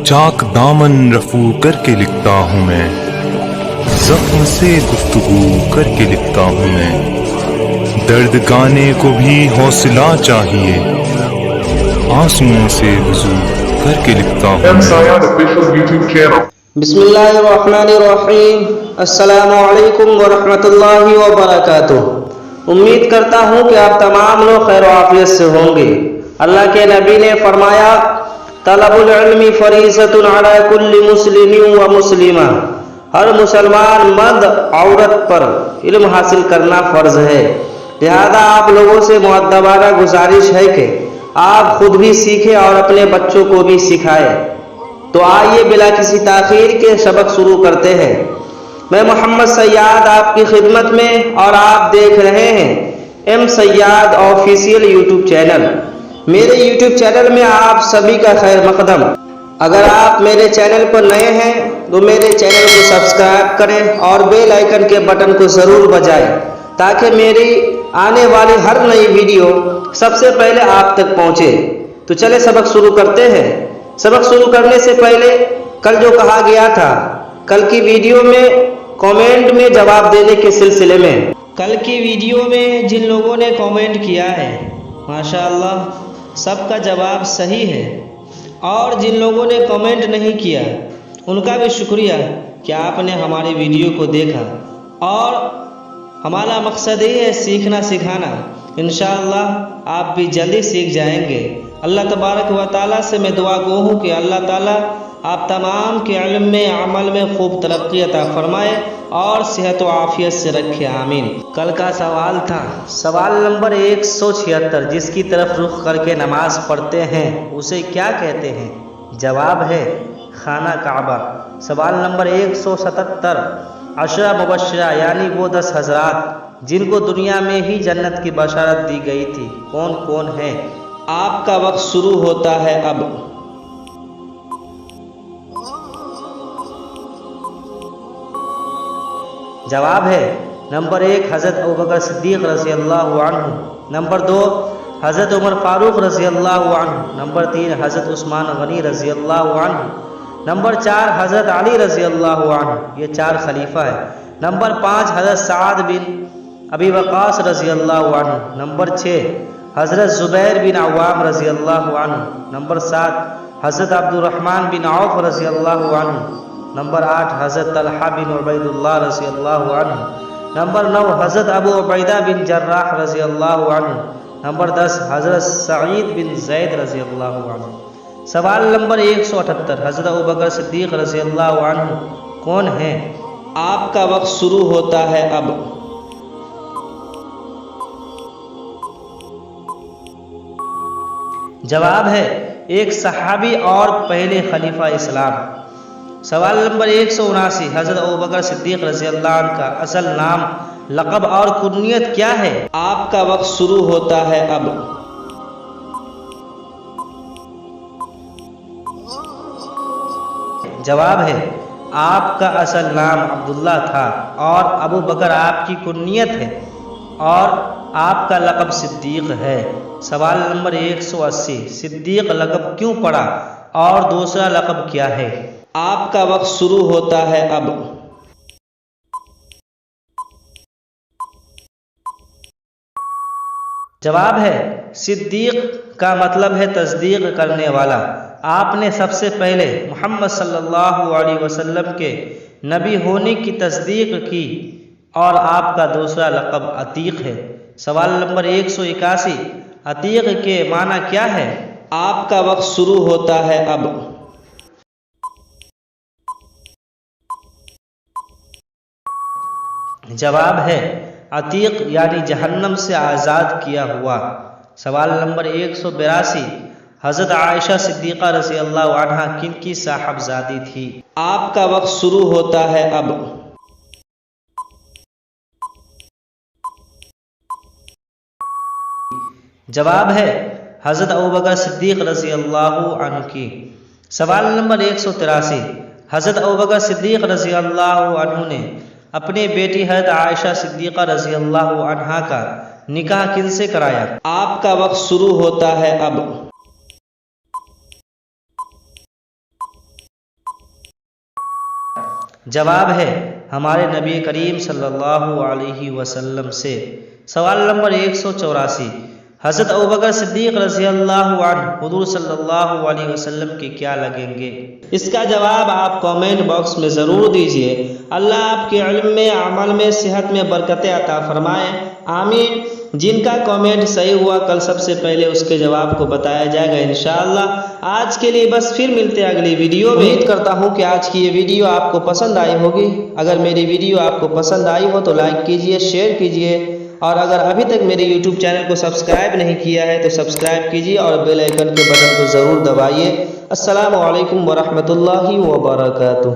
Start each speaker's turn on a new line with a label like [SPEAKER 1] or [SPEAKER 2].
[SPEAKER 1] چاک دامن رفو کر کے لکھتا ہوں میں، زخم سے گفتگو کر کے لکھتا ہوں میں، درد گانے کو بھی حوصلہ چاہیے، آنسوؤں سے وضو کر کے لکھتا ہوں میں۔
[SPEAKER 2] بسم اللہ الرحمن الرحیم۔ السلام علیکم ورحمۃ اللہ وبرکاتہ۔ امید کرتا ہوں کہ آپ تمام لوگ خیر و عافیت سے ہوں گے۔ اللہ کے نبی نے فرمایا، طلب العلم فریضۃ علی کل مسلم و مسلمہ، ہر مسلمان مرد عورت پر علم حاصل کرنا فرض ہے، لہذا آپ لوگوں سے مؤدبانہ گزارش ہے کہ آپ خود بھی سیکھیں اور اپنے بچوں کو بھی سکھائیں۔ تو آئیے بلا کسی تاخیر کے سبق شروع کرتے ہیں۔ میں محمد سیاد آپ کی خدمت میں، اور آپ دیکھ رہے ہیں ایم سیاد آفیشیل یوٹیوب چینل۔ میرے یوٹیوب چینل میں آپ سبھی کا خیر مقدم۔ اگر آپ میرے چینل پر نئے ہیں تو میرے چینل کو سبسکرائب کریں اور بیل آئیکن کے بٹن کو ضرور بجائیں، تاکہ میری آنے والی ہر نئی ویڈیو سب سے پہلے آپ تک پہنچے۔ تو چلے سبق شروع کرتے ہیں۔ سبق شروع کرنے سے پہلے کل جو کہا گیا تھا، کل کی ویڈیو میں کامنٹ میں جواب دینے کے سلسلے میں، کل کی ویڈیو میں جن لوگوں نے کامنٹ کیا ہے ماشاءاللہ سب کا جواب صحیح ہے، اور جن لوگوں نے کامنٹ نہیں کیا ان کا بھی شکریہ کہ آپ نے ہماری ویڈیو کو دیکھا، اور ہمارا مقصد یہ ہے سیکھنا سکھانا۔ انشاءاللہ آپ بھی جلدی سیکھ جائیں گے۔ اللہ تبارک و تعالیٰ سے میں دعا گو ہوں کہ اللہ تعالیٰ آپ تمام کے علم میں عمل میں خوب ترقی عطا فرمائے اور صحت و عافیت سے رکھے، آمین۔ کل کا سوال تھا سوال نمبر 176، جس کی طرف رخ کر کے نماز پڑھتے ہیں اسے کیا کہتے ہیں؟ جواب ہے خانہ کعبہ۔ سوال نمبر 177، عشرہ مبشرہ یعنی وہ 10 حضرات جن کو دنیا میں ہی جنت کی بشارت دی گئی تھی، کون کون ہیں؟ آپ کا وقت شروع ہوتا ہے اب۔ جواب ہے نمبر 1 حضرت ابوبکر صدیق رضی اللہ عنہ، نمبر 2 حضرت عمر فاروق رضی اللہ عنہ، نمبر 3 حضرت عثمان غنی رضی اللہ عنہ، نمبر 4 حضرت علی رضی اللہ عنہ، یہ 4 خلیفہ ہیں، نمبر 5 حضرت سعد بن ابی وقاص رضی اللہ عنہ، نمبر 6 حضرت زبیر بن عوام رضی اللہ عنہ، نمبر 7 حضرت عبد الرحمن بن عوف رضی اللہ عنہ، نمبر 8 حضرت طلحہ بن عبید اللہ رضی اللہ عنہ، نمبر 9 حضرت ابو عبیدہ بن جراح رضی اللہ عنہ، نمبر 10 حضرت سعید بن زید رضی اللہ عنہ۔ سوال نمبر 178، حضرت ابوبکر صدیق رضی اللہ عنہ کون ہیں؟ آپ کا وقت شروع ہوتا ہے اب۔ جواب ہے ایک صحابی اور پہلے خلیفہ اسلام۔ سوال نمبر 179، حضرت ابوبکر صدیق رضی اللہ عنہ کا اصل نام، لقب اور کنیت کیا ہے؟ آپ کا وقت شروع ہوتا ہے اب۔ جواب ہے آپ کا اصل نام عبداللہ تھا اور ابو بکر آپ کی کنیت ہے، اور آپ کا لقب صدیق ہے۔ سوال نمبر 180، صدیق لقب کیوں پڑا اور دوسرا لقب کیا ہے؟ آپ کا وقت شروع ہوتا ہے اب۔ جواب ہے صدیق کا مطلب ہے تصدیق کرنے والا۔ آپ نے سب سے پہلے محمد صلی اللہ علیہ وسلم کے نبی ہونے کی تصدیق کی، اور آپ کا دوسرا لقب عتیق ہے۔ سوال نمبر 181، عتیق کے معنی کیا ہے؟ آپ کا وقت شروع ہوتا ہے اب۔ جواب ہے عتیق یعنی جہنم سے آزاد کیا ہوا۔ سوال نمبر 182، حضرت عائشہ صدیقہ رضی اللہ عنہا کن کی صاحبزادی تھی؟ آپ کا وقت شروع ہوتا ہے اب۔ جواب ہے حضرت ابوبکر صدیق رضی اللہ عنہ کی۔ سوال نمبر 183، حضرت ابوبکر صدیق رضی اللہ عنہ نے اپنی بیٹی حضرت عائشہ صدیقہ رضی اللہ عنہا کا نکاح کن سے کرایا؟ آپ کا وقت شروع ہوتا ہے اب۔ جواب ہے ہمارے نبی کریم صلی اللہ علیہ وسلم سے۔ سوال نمبر 184، حضرت ابوبکر صدیق رضی اللہ عنہ حضور صلی اللہ علیہ وسلم کے کیا لگیں گے؟ اس کا جواب آپ کامنٹ باکس میں ضرور دیجئے۔ اللہ آپ کے علم میں، عمل میں، صحت میں برکت عطا فرمائے، آمین۔ جن کا کامنٹ صحیح ہوا کل سب سے پہلے اس کے جواب کو بتایا جائے گا انشاءاللہ۔ آج کے لیے بس، پھر ملتے ہیں اگلی ویڈیو میں۔ امید کرتا ہوں کہ آج کی یہ ویڈیو آپ کو پسند آئی ہوگی۔ اگر میری ویڈیو آپ کو پسند آئی ہو تو لائک کیجئے، شیئر کیجئے، اور اگر ابھی تک میرے یوٹیوب چینل کو سبسکرائب نہیں کیا ہے تو سبسکرائب کیجئے اور بیل آئیکن کے بٹن کو ضرور دبائیے۔ السلام علیکم ورحمۃ اللہ وبرکاتہ۔